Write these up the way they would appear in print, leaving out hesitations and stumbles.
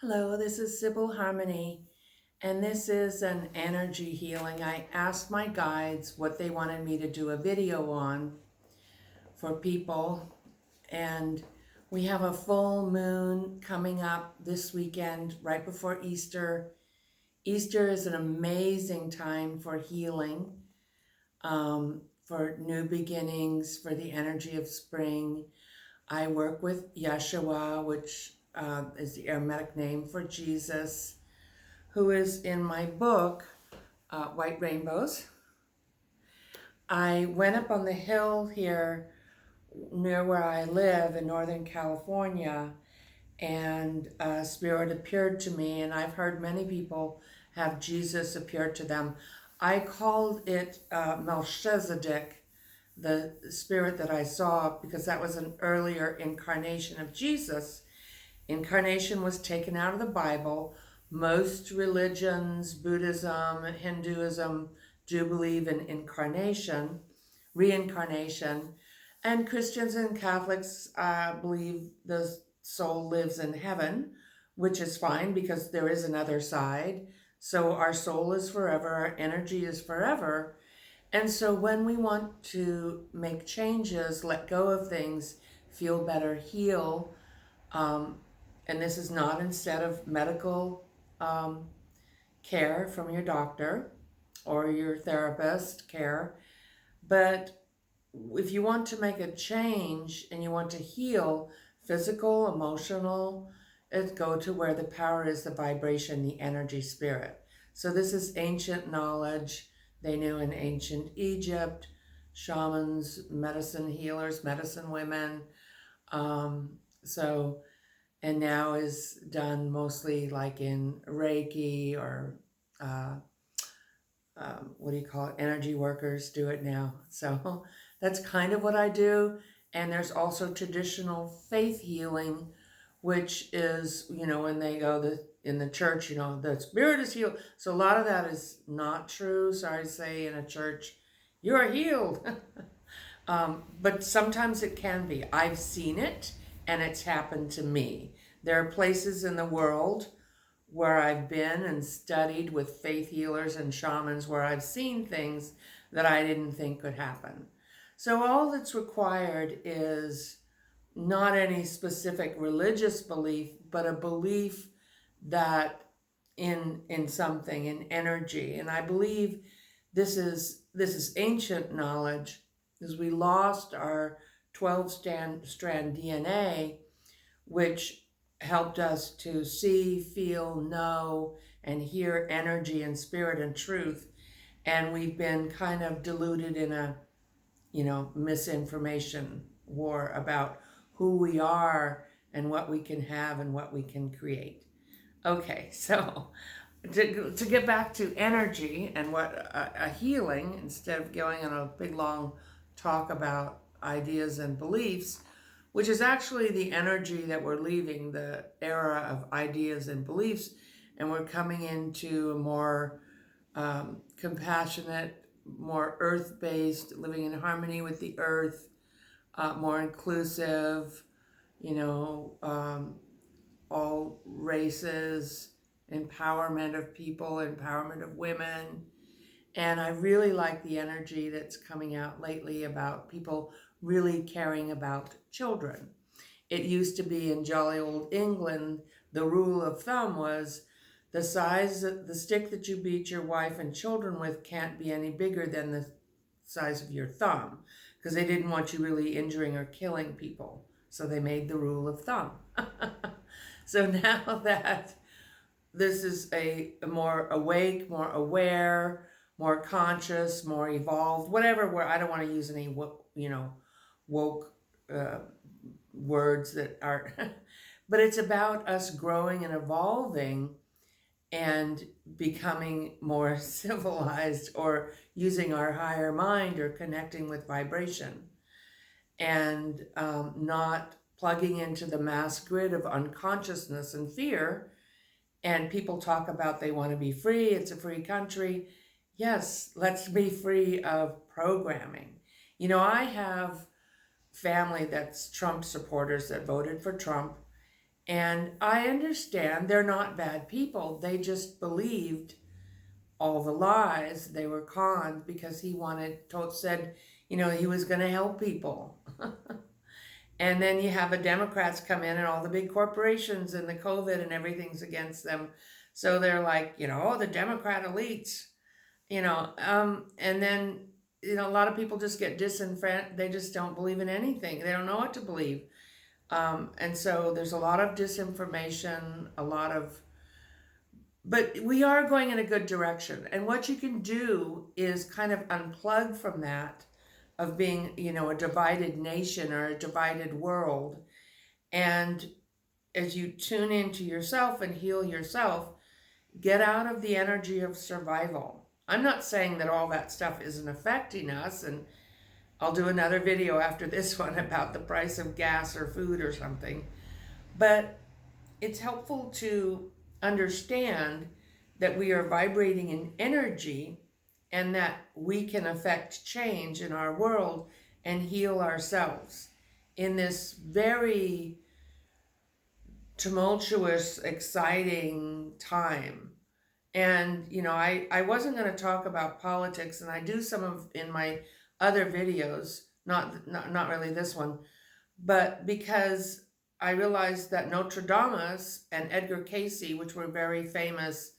Hello, this is Sibyl Harmony, and this is an energy healing. I asked my guides what they wanted me to do a video on for people, and we have a full moon coming up this weekend right before Easter. Easter is an amazing time for healing, for new beginnings, for the energy of spring. I work with Yeshua, which is the Aramaic name for Jesus, who is in my book, White Rainbows. I went up on the hill here near where I live in Northern California, and a spirit appeared to me, and I've heard many people have Jesus appear to them. I called it Melchizedek, the spirit that I saw, because that was an earlier incarnation of Jesus. Incarnation was taken out of the Bible. Most religions, Buddhism, Hinduism, do believe in incarnation, reincarnation, and Christians and Catholics believe the soul lives in heaven, which is fine because there is another side. So our soul is forever, our energy is forever. And so when we want to make changes, let go of things, feel better, heal, and this is not instead of medical care from your doctor or your therapist care, but if you want to make a change and you want to heal physical, emotional, go to where the power is, the vibration, the energy, spirit. So this is ancient knowledge. They knew in ancient Egypt, shamans, medicine healers, medicine women. And now is done mostly like in Reiki or what do you call it? Energy workers do it now. So that's kind of what I do. And there's also traditional faith healing, which is, when they go in the church, the spirit is healed. So a lot of that is not true. Sorry to say, in a church, you are healed. But sometimes it can be. I've seen it, and it's happened to me. There are places in the world where I've been and studied with faith healers and shamans where I've seen things that I didn't think could happen. So all that's required is not any specific religious belief, but a belief that in something, in energy. And I believe this is ancient knowledge, because we lost our 12-strand DNA, which helped us to see, feel, know, and hear energy and spirit and truth. And we've been kind of deluded in a, misinformation war about who we are and what we can have and what we can create. Okay, so to get back to energy and what a healing, instead of going on a big long talk about ideas and beliefs, which is actually the energy that we're leaving, the era of ideas and beliefs, and we're coming into a more compassionate, more earth-based, living in harmony with the earth, more inclusive, all races, empowerment of people, empowerment of women. And I really like the energy that's coming out lately about people really caring about children. It used to be in jolly old England, the rule of thumb was the stick that you beat your wife and children with can't be any bigger than the size of your thumb, because they didn't want you really injuring or killing people. So they made the rule of thumb. So now that this is a more awake, more aware, more conscious, more evolved, whatever, where I don't want to use any, woke words that are, but it's about us growing and evolving and becoming more civilized, or using our higher mind, or connecting with vibration, and not plugging into the mass grid of unconsciousness and fear. And people talk about they want to be free, it's a free country. Yes, let's be free of programming. I have family that's Trump supporters that voted for Trump, And I understand they're not bad people. They just believed all the lies. They were conned because he said, he was going to help people. And then you have the Democrats come in and all the big corporations and the COVID and everything's against them. So they're like, oh, the Democrat elites, and then, a lot of people just get disenfranchised. They just don't believe in anything. They don't know what to believe. And so there's a lot of disinformation, but we are going in a good direction. And what you can do is kind of unplug from that of being, a divided nation or a divided world. And as you tune into yourself and heal yourself, get out of the energy of survival. I'm not saying that all that stuff isn't affecting us, and I'll do another video after this one about the price of gas or food or something. But it's helpful to understand that we are vibrating in energy and that we can affect change in our world and heal ourselves in this very tumultuous, exciting time. And, I wasn't going to talk about politics, and I do some of in my other videos, not really this one, but because I realized that Notre Dame and Edgar Cayce, which were very famous,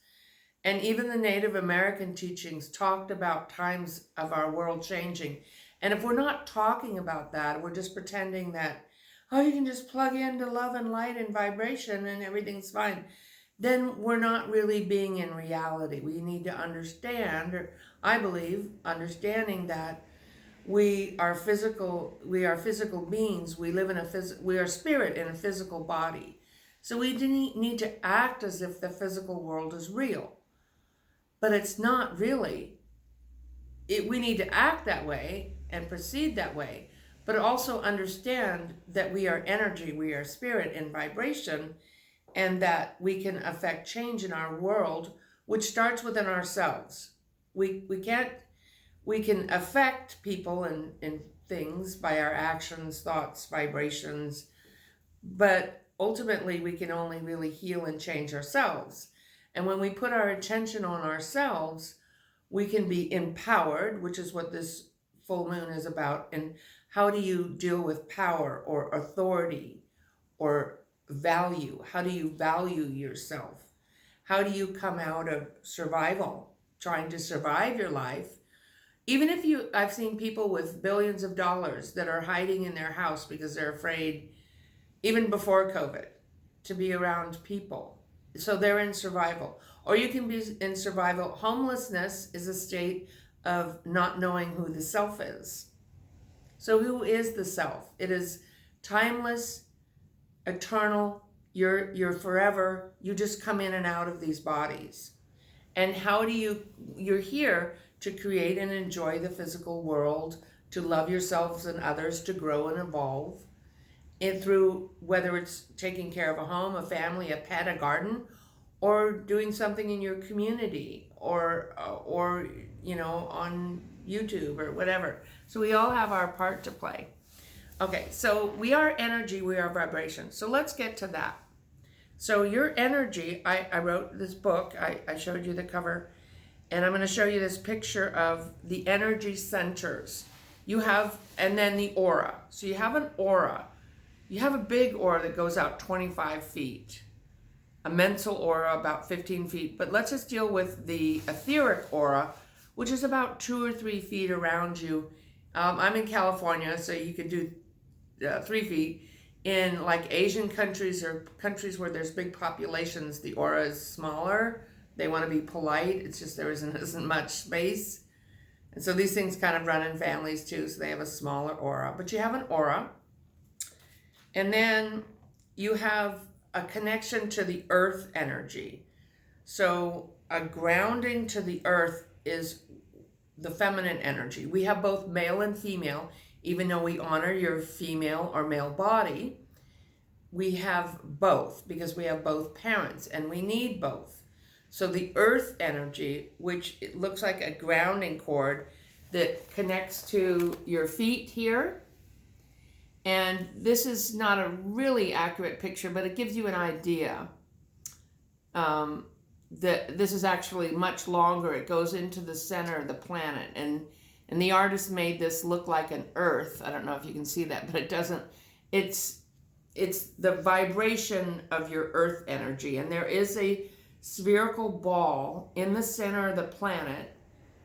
and even the Native American teachings talked about times of our world changing. And if we're not talking about that, we're just pretending that, you can just plug into love and light and vibration and everything's fine, then we're not really being in reality. We need to understand, or I believe, understanding that we are physical beings. We live we are spirit in a physical body. So we need to act as if the physical world is real. But it's not really. We need to act that way and proceed that way, but also understand that we are energy, we are spirit in vibration, and that we can affect change in our world, which starts within ourselves. We can affect people and things by our actions, thoughts, vibrations, but ultimately we can only really heal and change ourselves. And when we put our attention on ourselves, we can be empowered, which is what this full moon is about. And how do you deal with power or authority or value? How do you value yourself? How do you come out of survival, trying to survive your life? Even if I've seen people with billions of dollars that are hiding in their house because they're afraid, even before COVID, to be around people. So they're in survival. Or you can be in survival. Homelessness is a state of not knowing who the self is. So who is the self? It is timeless, eternal. You're forever. You just come in and out of these bodies. And you're here to create and enjoy the physical world, to love yourselves and others, to grow and evolve. And through whether it's taking care of a home, a family, a pet, a garden, or doing something in your community, or on YouTube or whatever. So we all have our part to play. Okay, so we are energy, we are vibration. So let's get to that. So your energy, I wrote this book, I showed you the cover, and I'm going to show you this picture of the energy centers. And then the aura. So you have an aura. You have a big aura that goes out 25 feet, a mental aura about 15 feet, but let's just deal with the etheric aura, which is about 2 or 3 feet around you. I'm in California, so you could do 3 feet. In like Asian countries or countries where there's big populations, the aura is smaller. They want to be polite. It's just there isn't much space. And so these things kind of run in families too, so they have a smaller aura. But you have an aura. And then you have a connection to the earth energy. So a grounding to the earth is the feminine energy. We have both male and female, even though we honor your female or male body. We have both because we have both parents and we need both. So the earth energy, which it looks like a grounding cord that connects to your feet here, And this is not a really accurate picture, but it gives you an idea. That this is actually much longer. It goes into the center of the planet, and the artist made this look like an Earth. I don't know if you can see that, but it doesn't. It's the vibration of your Earth energy, and there is a spherical ball in the center of the planet,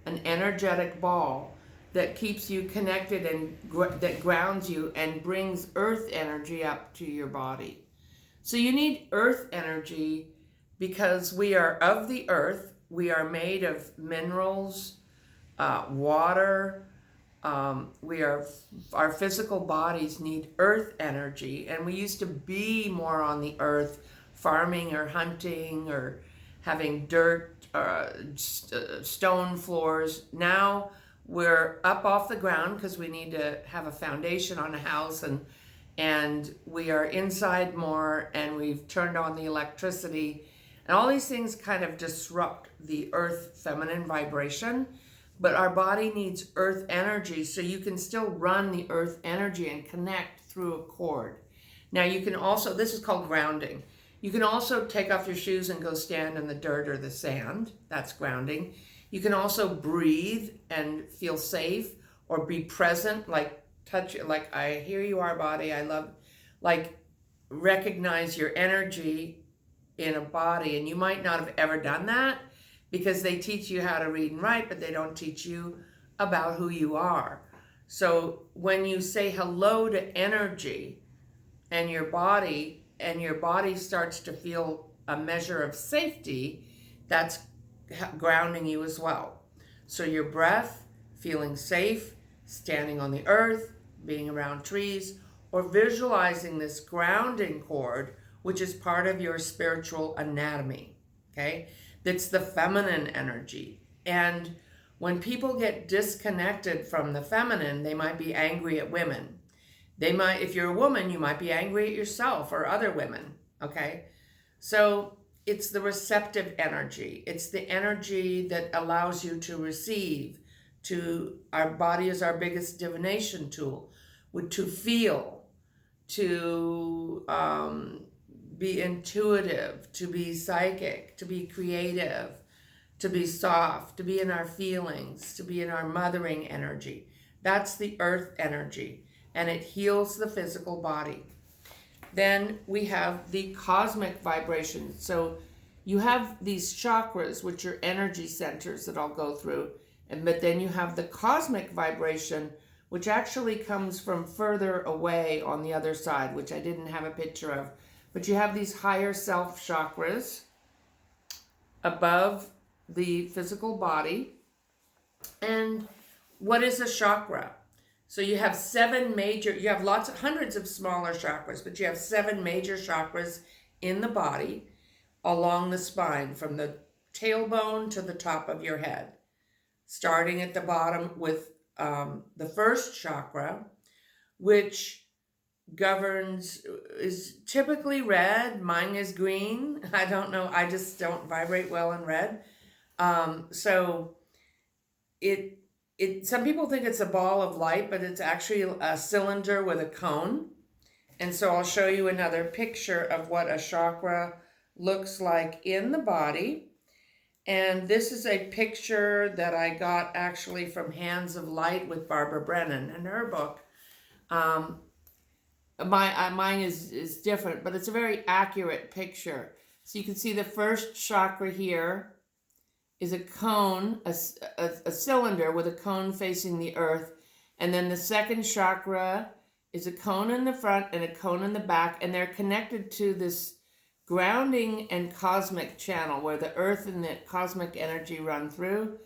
an energetic ball that keeps you connected and that grounds you and brings Earth energy up to your body. So you need Earth energy because we are of the earth. We are made of minerals, water. Our physical bodies need earth energy, and we used to be more on the earth, farming or hunting or having dirt, stone floors. Now we're up off the ground because we need to have a foundation on a house, and we are inside more, and we've turned on the electricity. And all these things kind of disrupt the earth feminine vibration, but our body needs earth energy, so you can still run the earth energy and connect through a cord. Now you can also, this is called grounding. You can also take off your shoes and go stand in the dirt or the sand. That's grounding. You can also breathe and feel safe, or be present, like touch, like here you are, body, I love, like recognize your energy in a body. And you might not have ever done that because they teach you how to read and write, but they don't teach you about who you are. So when you say hello to energy and your body starts to feel a measure of safety, that's grounding you as well. So your breath, feeling safe, standing on the earth, being around trees, or visualizing this grounding cord, which is part of your spiritual anatomy, okay? That's the feminine energy. And when people get disconnected from the feminine, they might be angry at women. They might, if you're a woman, you might be angry at yourself or other women, okay? So it's the receptive energy. It's the energy that allows you to receive. Our body is our biggest divination tool, to feel, to be intuitive, to be psychic, to be creative, to be soft, to be in our feelings, to be in our mothering energy. That's the earth energy, and it heals the physical body. Then we have the cosmic vibration. So you have these chakras, which are energy centers that I'll go through, but then you have the cosmic vibration, which actually comes from further away on the other side, which I didn't have a picture of. But you have these higher self chakras above the physical body. And what is a chakra? So you have you have hundreds of smaller chakras, but you have 7 major chakras in the body along the spine, from the tailbone to the top of your head. Starting at the bottom with the first chakra, which is typically red. Mine is green. I don't know. I just don't vibrate well in red. So some people think it's a ball of light, but it's actually a cylinder with a cone. And so I'll show you another picture of what a chakra looks like in the body. And this is a picture that I got actually from Hands of Light with Barbara Brennan in her book. Mine is different, but it's a very accurate picture. So you can see the first chakra here is a cone, a cylinder with a cone facing the earth. And then the second chakra is a cone in the front and a cone in the back, and they're connected to this grounding and cosmic channel where the earth and the cosmic energy run through.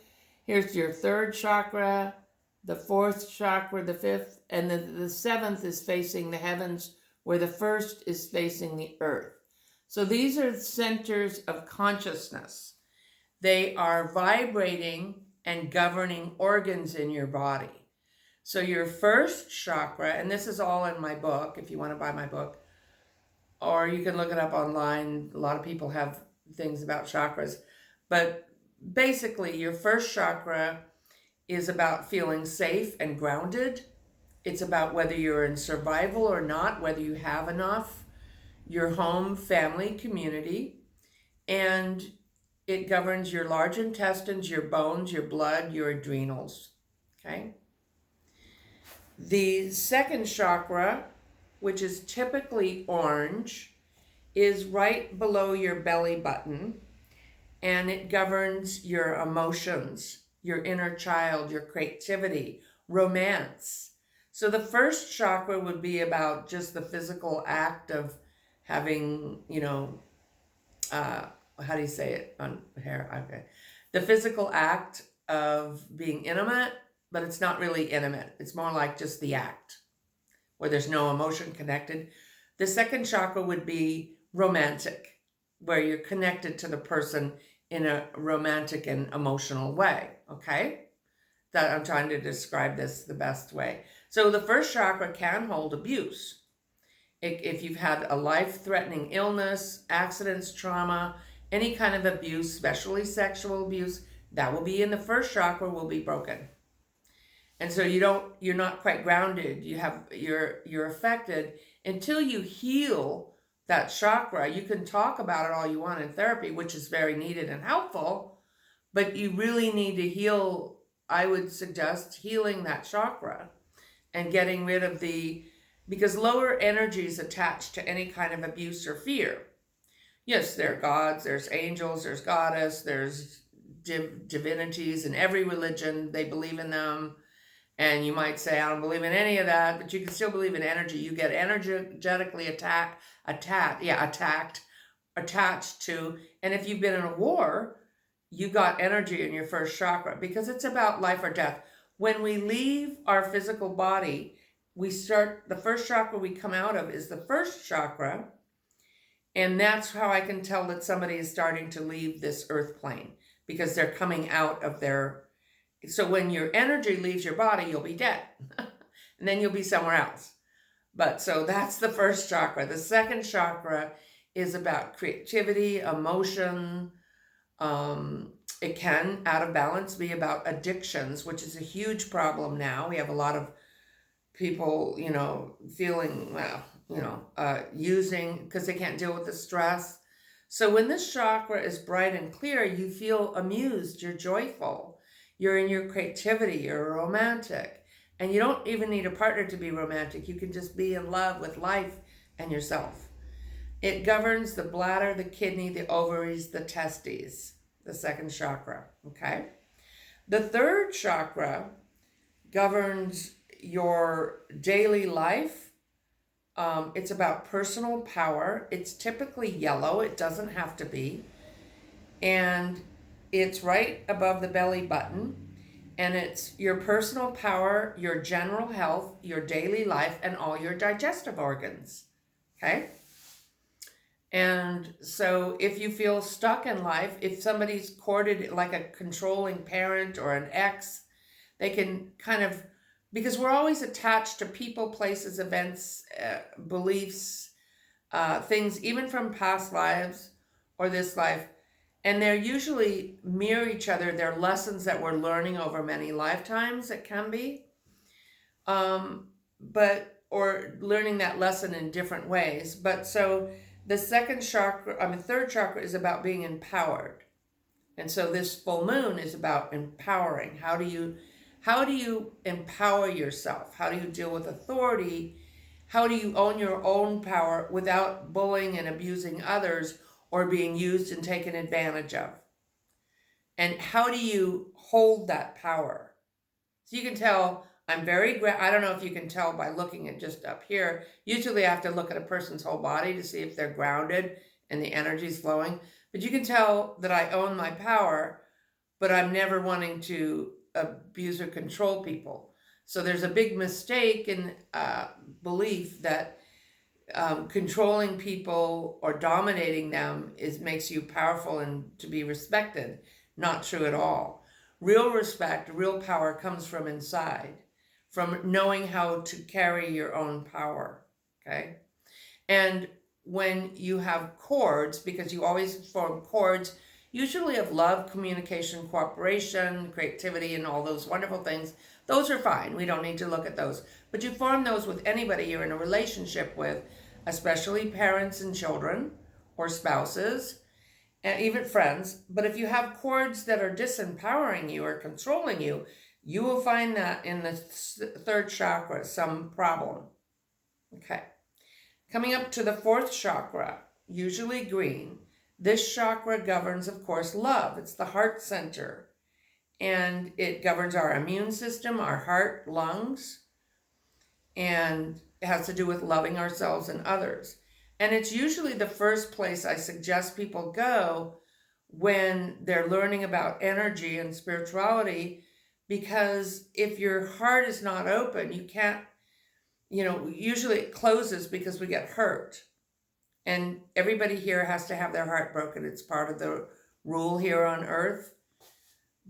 Here's your third chakra, the fourth chakra, the fifth, and the seventh is facing the heavens, where the first is facing the earth. So these are centers of consciousness. They are vibrating and governing organs in your body. So your first chakra, and this is all in my book if you want to buy my book, or you can look it up online. A lot of people have things about chakras. But basically, your first chakra is about feeling safe and grounded It's about whether you're in survival or not, whether you have enough, your home, family, community, and it governs your large intestines, your bones, your blood, your adrenals. Okay? The second chakra, which is typically orange, is right below your belly button, and it governs your emotions, your inner child, your creativity, romance. So the first chakra would be about just the physical act of having, how do you say it on hair? Okay. The physical act of being intimate, but it's not really intimate. It's more like just the act where there's no emotion connected. The second chakra would be romantic, where you're connected to the person in a romantic and emotional way. Okay? That I'm trying to describe this the best way. So the first chakra can hold abuse. If you've had a life-threatening illness, accidents, trauma, any kind of abuse, especially sexual abuse, that will be in the first chakra, will be broken. And so you're not quite grounded. You're affected until you heal that chakra. You can talk about it all you want in therapy, which is very needed and helpful, but you really need to heal. I would suggest healing that chakra and getting rid of because lower energies attached to any kind of abuse or fear. Yes, there are gods, there's angels, there's goddess, there's divinities in every religion. They believe in them. And you might say, I don't believe in any of that, but you can still believe in energy. You get energetically attached to, and if you've been in a war, you got energy in your first chakra because it's about life or death. When we leave our physical body, the first chakra we come out of is the first chakra, and that's how I can tell that somebody is starting to leave this earth plane because they're coming out of so when your energy leaves your body, you'll be dead. And then you'll be somewhere else. So that's the first chakra. The second chakra is about creativity, emotion. It can, out of balance, be about addictions, which is a huge problem now. We have a lot of people, feeling, using because they can't deal with the stress. So when this chakra is bright and clear, you feel amused, you're joyful. You're in your creativity, you're romantic. And you don't even need a partner to be romantic. You can just be in love with life and yourself. It governs the bladder, the kidney, the ovaries, the testes, the second chakra, okay? The third chakra governs your daily life. It's about personal power. It's typically yellow. It doesn't have to be. And it's right above the belly button, and it's your personal power, your general health, your daily life, and all your digestive organs, okay? And so if you feel stuck in life, if somebody's courted like a controlling parent or an ex, they can because we're always attached to people, places, events, beliefs, things, even from past lives or this life. And they're usually mirror each other. They're lessons that we're learning over many lifetimes, it can be. Or learning that lesson in different ways. But so the third chakra is about being empowered. And so this full moon is about empowering. How do you empower yourself? How do you deal with authority? How do you own your own power without bullying and abusing others or being used and taken advantage of? And how do you hold that power? So you can tell I don't know if you can tell by looking at just up here. Usually I have to look at a person's whole body to see if they're grounded and the energy's flowing. But you can tell that I own my power, but I'm never wanting to abuse or control people. So there's a big mistake in belief that controlling people or dominating them makes you powerful and to be respected. Not true at all. Real respect, real power comes from inside, from knowing how to carry your own power, okay? And when you have cords, because you always form cords, usually of love, communication, cooperation, creativity, and all those wonderful things. Those are fine. We don't need to look at those. But you form those with anybody you're in a relationship with, especially parents and children or spouses, and even friends. But if you have cords that are disempowering you or controlling you, you will find that in the third chakra, some problem. Okay. Coming up to the fourth chakra, usually green. This chakra governs, of course, love. It's the heart center. And it governs our immune system, our heart, lungs, and it has to do with loving ourselves and others. And it's usually the first place I suggest people go when they're learning about energy and spirituality, because if your heart is not open, you can't, usually it closes because we get hurt. And everybody here has to have their heart broken. It's part of the rule here on earth.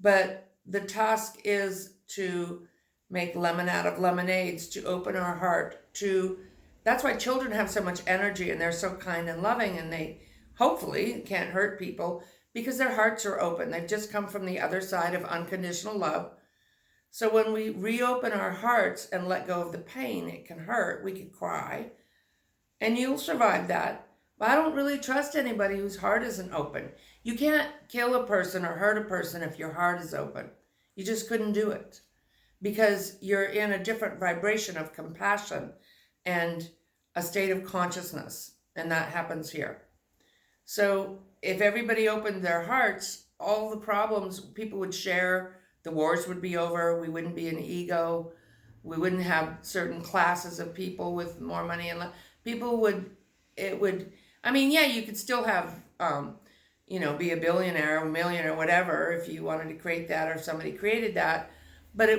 But the task is to make lemon out of lemonades, to open our heart, that's why children have so much energy and they're so kind and loving, and they hopefully can't hurt people because their hearts are open. They've just come from the other side of unconditional love. So when we reopen our hearts and let go of the pain, it can hurt. We can cry, and you'll survive that. But I don't really trust anybody whose heart isn't open. You can't kill a person or hurt a person if your heart is open. You just couldn't do it because you're in a different vibration of compassion and a state of consciousness, and that happens here. So if everybody opened their hearts, all the problems people would share, the wars would be over, we wouldn't be an ego, we wouldn't have certain classes of people with more money, and you could still have, be a billionaire, a millionaire, whatever, if you wanted to create that or somebody created that, but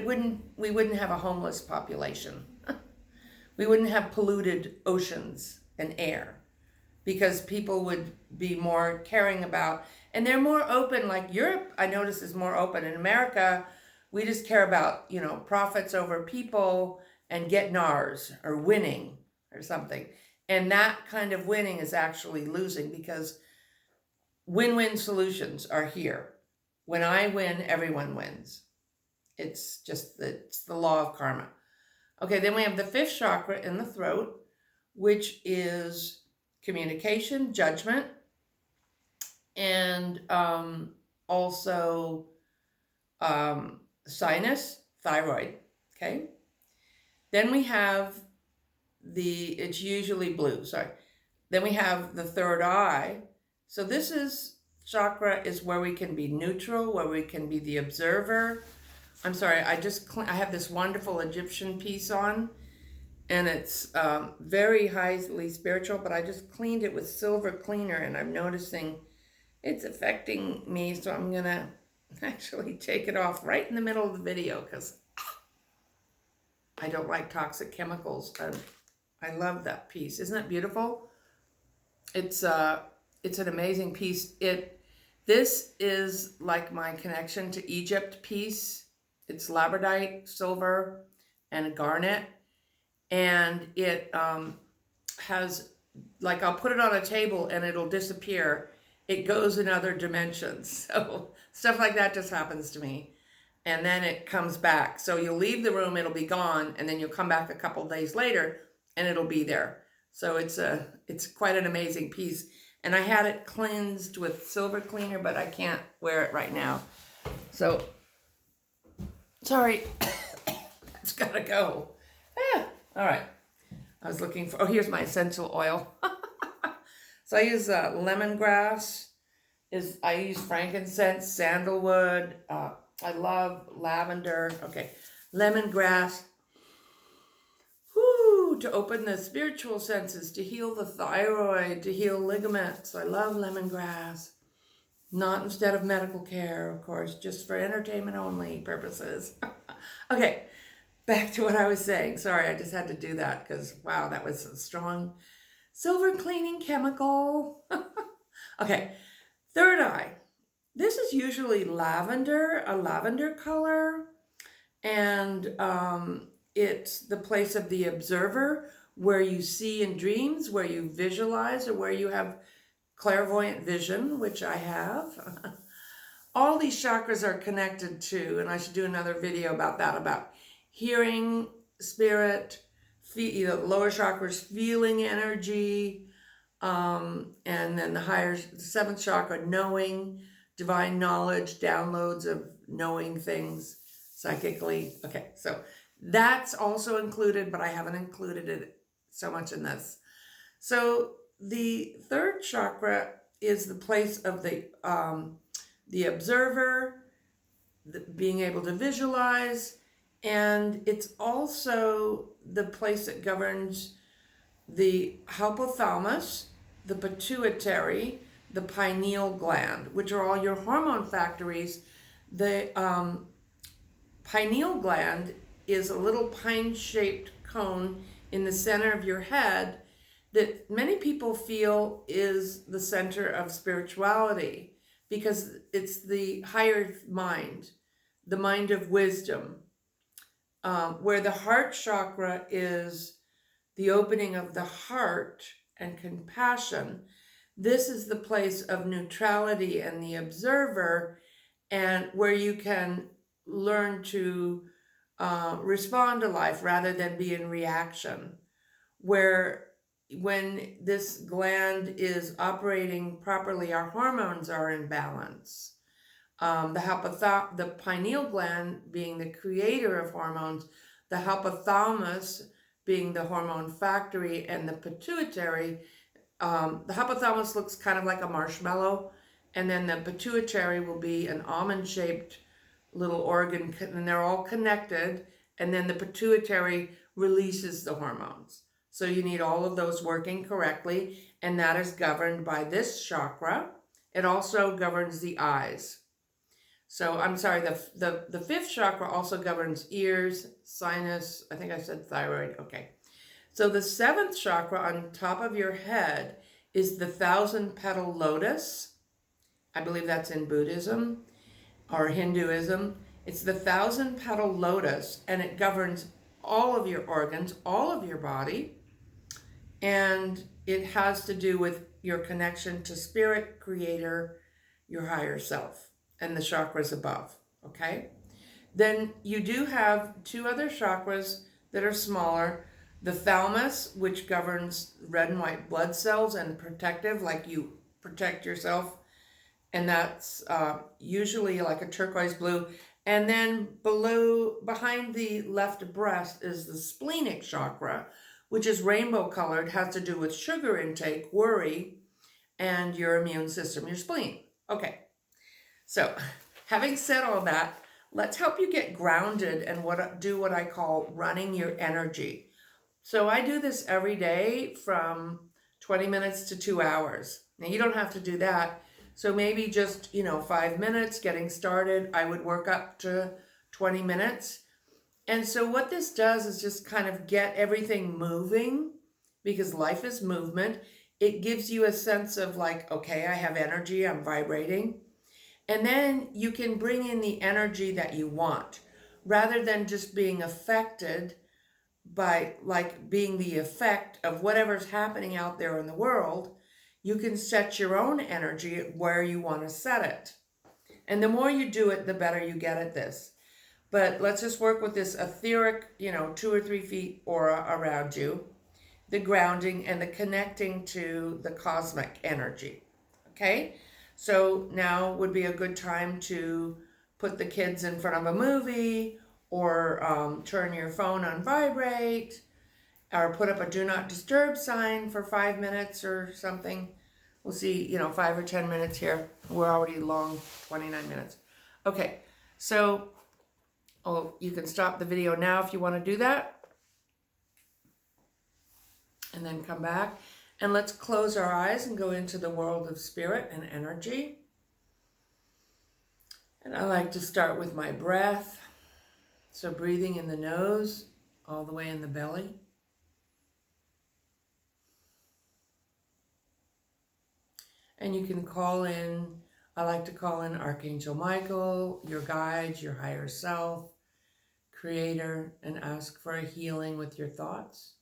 we wouldn't have a homeless population. We wouldn't have polluted oceans and air because people would be more caring about, and they're more open. Like Europe, I notice, is more open. In America, we just care about, profits over people and getting ours or winning or something. And that kind of winning is actually losing because win-win solutions are here. When I win, everyone wins. It's the law of karma. Okay, then we have the fifth chakra in the throat, which is communication, judgment, and also sinus, thyroid. Okay, then we have it's usually blue, sorry. Then we have the third eye. So this chakra is where we can be neutral, where we can be the observer. I'm sorry, I have this wonderful Egyptian piece on, and it's very highly spiritual, but I just cleaned it with silver cleaner, and I'm noticing it's affecting me, so I'm gonna actually take it off right in the middle of the video because I don't like toxic chemicals. I love that piece. Isn't it beautiful? It's an amazing piece. This is like my connection to Egypt piece. It's labradorite, silver, and a garnet. And it has, like, I'll put it on a table and it'll disappear. It goes in other dimensions. So stuff like that just happens to me. And then it comes back. So you'll leave the room, it'll be gone, and then you'll come back a couple days later and it'll be there. So it's quite an amazing piece. And I had it cleansed with silver cleaner, but I can't wear it right now. So, sorry, it's gotta go. All right. I was looking for, here's my essential oil. So I use lemongrass. I use frankincense, sandalwood. I love lavender. Okay, lemongrass. To open the spiritual senses, to heal the thyroid, to heal ligaments. I love lemongrass. Not instead of medical care, of course, just for entertainment only purposes. Okay, back to what I was saying. Sorry, I just had to do that because, wow, that was a strong silver cleaning chemical. Okay, third eye. This is usually lavender, a lavender color, and it's the place of the observer, where you see in dreams, where you visualize, or where you have clairvoyant vision, which I have. All these chakras are connected to, and I should do another video about that, about hearing, spirit, the lower chakras, feeling energy, and then the seventh chakra, knowing, divine knowledge, downloads of knowing things psychically. Okay, so that's also included, but I haven't included it so much in this. So the third chakra is the place of the observer, being able to visualize, and it's also the place that governs the hypothalamus, the pituitary, the pineal gland, which are all your hormone factories. The pineal gland is a little pine-shaped cone in the center of your head that many people feel is the center of spirituality, because it's the higher mind, the mind of wisdom, where the heart chakra is the opening of the heart and compassion. This is the place of neutrality and the observer, and where you can learn to respond to life rather than be in reaction, where when this gland is operating properly, our hormones are in balance. The pineal gland being the creator of hormones, the hypothalamus being the hormone factory, and the pituitary. The hypothalamus looks kind of like a marshmallow, and then the pituitary will be an almond-shaped little organ, and they're all connected, and then the pituitary releases the hormones. So you need all of those working correctly, and that is governed by this chakra. It also governs the eyes. So I'm sorry, the fifth chakra also governs ears, sinus, I think I said thyroid, okay. So the seventh chakra on top of your head is the 1,000-petal lotus. I believe that's in Buddhism or Hinduism. It's the 1,000-petal lotus, and it governs all of your organs, all of your body. And it has to do with your connection to spirit, creator, your higher self, and the chakras above, okay? Then you do have two other chakras that are smaller. The thalamus, which governs red and white blood cells and protective, like you protect yourself. And that's usually like a turquoise blue. And then behind the left breast is the splenic chakra, which is rainbow colored, has to do with sugar intake, worry, and your immune system, your spleen. Okay, so having said all that, let's help you get grounded and do what I call running your energy. So I do this every day from 20 minutes to 2 hours. Now you don't have to do that. So maybe just, 5 minutes getting started. I would work up to 20 minutes. And so what this does is just kind of get everything moving, because life is movement. It gives you a sense of like, okay, I have energy, I'm vibrating. And then you can bring in the energy that you want, rather than just being affected by like being the effect of whatever's happening out there in the world. You can set your own energy where you want to set it. And the more you do it, the better you get at this. But let's just work with this etheric, 2 or 3 feet aura around you, the grounding and the connecting to the cosmic energy. Okay? So now would be a good time to put the kids in front of a movie, or turn your phone on vibrate, or put up a do not disturb sign for 5 minutes or something. We'll see, 5 or 10 minutes here. We're already long, 29 minutes. Okay, so you can stop the video now if you want to do that. And then come back. And let's close our eyes and go into the world of spirit and energy. And I like to start with my breath. So breathing in the nose, all the way in the belly. And you can call in, I like to call in Archangel Michael, your guides, your higher self, creator, and ask for a healing with your thoughts.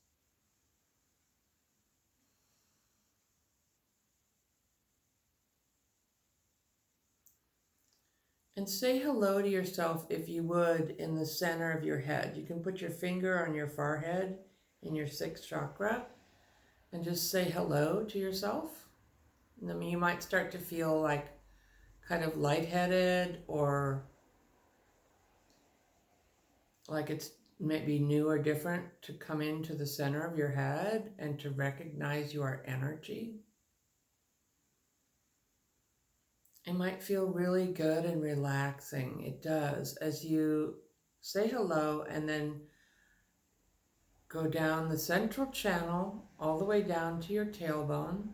And say hello to yourself, if you would, in the center of your head. You can put your finger on your forehead in your sixth chakra and just say hello to yourself. And then you might start to feel like kind of lightheaded, or like it's maybe new or different to come into the center of your head and to recognize your energy. It might feel really good and relaxing. It does, as you say hello and then go down the central channel all the way down to your tailbone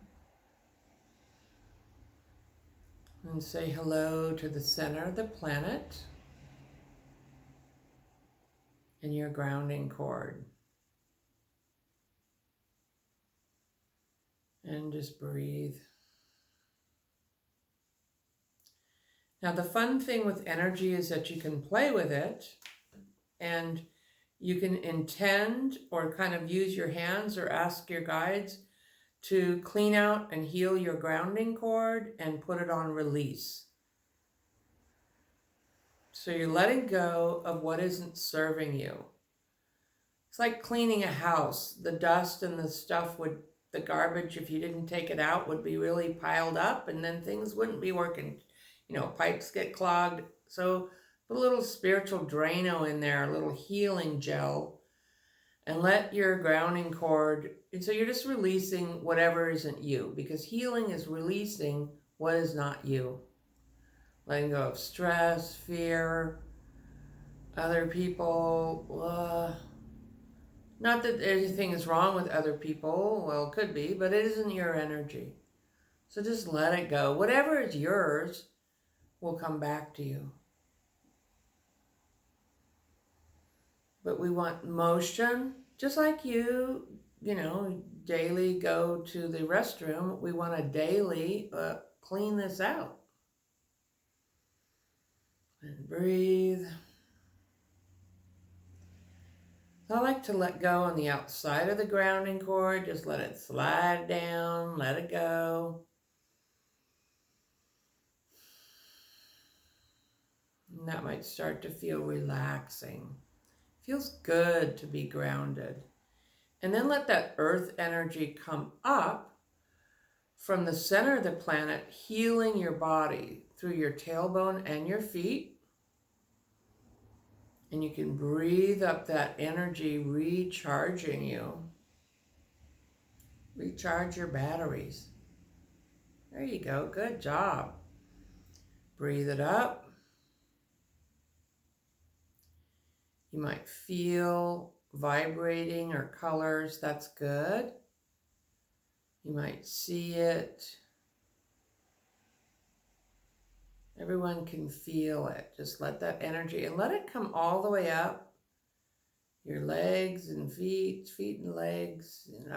and say hello to the center of the planet and your grounding cord. And just breathe. Now, the fun thing with energy is that you can play with it, and you can intend or kind of use your hands or ask your guides to clean out and heal your grounding cord and put it on release. So you're letting go of what isn't serving you. It's like cleaning a house. The dust and the stuff the garbage, if you didn't take it out, would be really piled up, and then things wouldn't be working. Pipes get clogged. So put a little spiritual Drano in there, a little healing gel, and let your grounding cord, and so you're just releasing whatever isn't you, because healing is releasing what is not you. Letting go of stress, fear, other people. Not that anything is wrong with other people. Well, it could be, but it isn't your energy. So just let it go. Whatever is yours will come back to you. But we want motion, just like you daily go to the restroom. We want to daily clean this out. And breathe. I like to let go on the outside of the grounding cord. Just let it slide down, let it go. And that might start to feel relaxing. Feels good to be grounded. And then let that earth energy come up from the center of the planet, healing your body through your tailbone and your feet. And you can breathe up that energy, recharging you. Recharge your batteries. There you go. Good job. Breathe it up. You might feel vibrating or colors. That's good. You might see it. Everyone can feel it. Just let that energy, and let it come all the way up your legs and feet and legs, and up